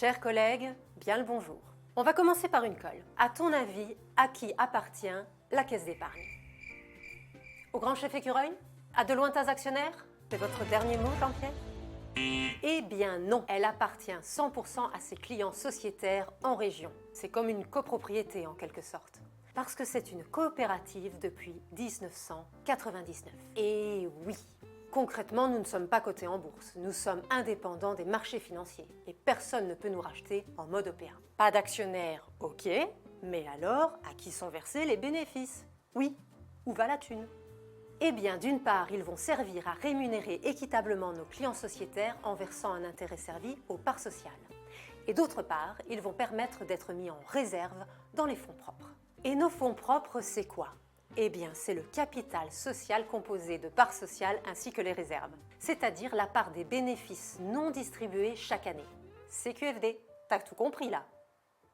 Chers collègues, bien le bonjour. On va commencer par une colle. À ton avis, à qui appartient la caisse d'épargne? Au grand chef écureuil? À de lointains actionnaires? C'est votre dernier mot, Jean-Pierre? Eh bien non, elle appartient 100% à ses clients sociétaires en région. C'est comme une copropriété en quelque sorte. Parce que c'est une coopérative depuis 1999. Et oui, concrètement, nous ne sommes pas cotés en bourse. Nous sommes indépendants des marchés financiers et personne ne peut nous racheter en mode OPA. Pas d'actionnaires, ok, mais alors à qui sont versés les bénéfices? Oui, où va la thune? Eh bien, d'une part, ils vont servir à rémunérer équitablement nos clients sociétaires en versant un intérêt servi aux parts sociales. Et d'autre part, ils vont permettre d'être mis en réserve dans les fonds propres. Et nos fonds propres, c'est quoi? Eh bien, c'est le capital social composé de parts sociales ainsi que les réserves, c'est-à-dire la part des bénéfices non distribués chaque année. CQFD, t'as tout compris là.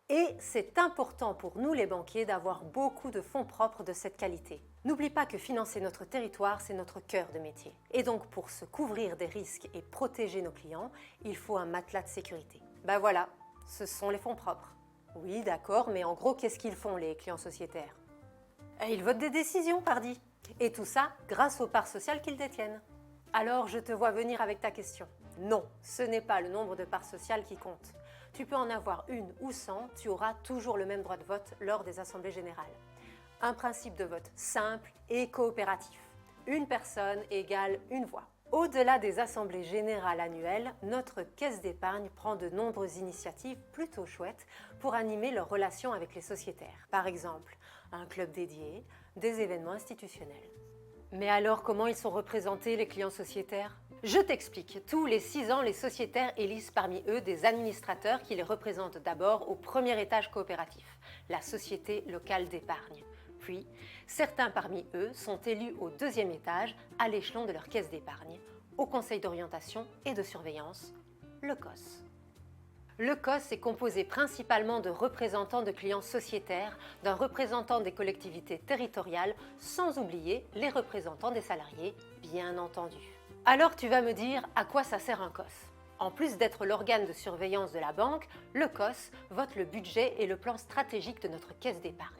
Et c'est important pour nous les banquiers d'avoir beaucoup de fonds propres de cette qualité. N'oublie pas que financer notre territoire, c'est notre cœur de métier. Et donc pour se couvrir des risques et protéger nos clients, il faut un matelas de sécurité. Ben voilà, ce sont les fonds propres. Oui, d'accord, mais en gros, qu'est-ce qu'ils font les clients sociétaires? Ils votent des décisions, pardi. Et tout ça grâce aux parts sociales qu'ils détiennent. Alors je te vois venir avec ta question. Non, ce n'est pas le nombre de parts sociales qui compte. Tu peux en avoir une ou 100, tu auras toujours le même droit de vote lors des assemblées générales. Un principe de vote simple et coopératif. Une personne égale une voix. Au-delà des assemblées générales annuelles, notre caisse d'épargne prend de nombreuses initiatives plutôt chouettes pour animer leurs relations avec les sociétaires. Par exemple, un club dédié, des événements institutionnels. Mais alors, comment ils sont représentés, les clients sociétaires? Je t'explique. Tous les 6 ans, les sociétaires élisent parmi eux des administrateurs qui les représentent d'abord au premier étage coopératif, la société locale d'épargne. Puis, certains parmi eux sont élus au deuxième étage, à l'échelon de leur caisse d'épargne, au conseil d'orientation et de surveillance, le COS. Le COS est composé principalement de représentants de clients sociétaires, d'un représentant des collectivités territoriales, sans oublier les représentants des salariés, bien entendu. Alors tu vas me dire à quoi ça sert un COS? En plus d'être l'organe de surveillance de la banque, le COS vote le budget et le plan stratégique de notre caisse d'épargne.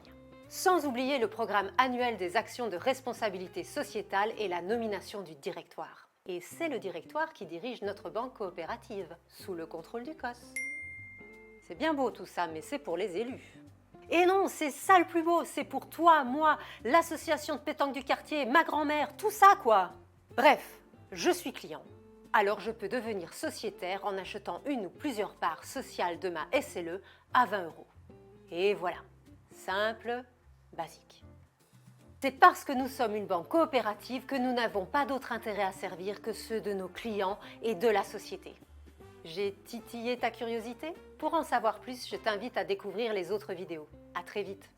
Sans oublier le programme annuel des actions de responsabilité sociétale et la nomination du directoire. Et c'est le directoire qui dirige notre banque coopérative, sous le contrôle du COS. C'est bien beau tout ça, mais c'est pour les élus. Et non, c'est ça le plus beau, c'est pour toi, moi, l'association de pétanque du quartier, ma grand-mère, tout ça quoi. Bref, je suis client, alors je peux devenir sociétaire en achetant une ou plusieurs parts sociales de ma SLE à 20 €. Et voilà, simple, basique. C'est parce que nous sommes une banque coopérative que nous n'avons pas d'autre intérêt à servir que ceux de nos clients et de la société. J'ai titillé ta curiosité? Pour en savoir plus, je t'invite à découvrir les autres vidéos. À très vite!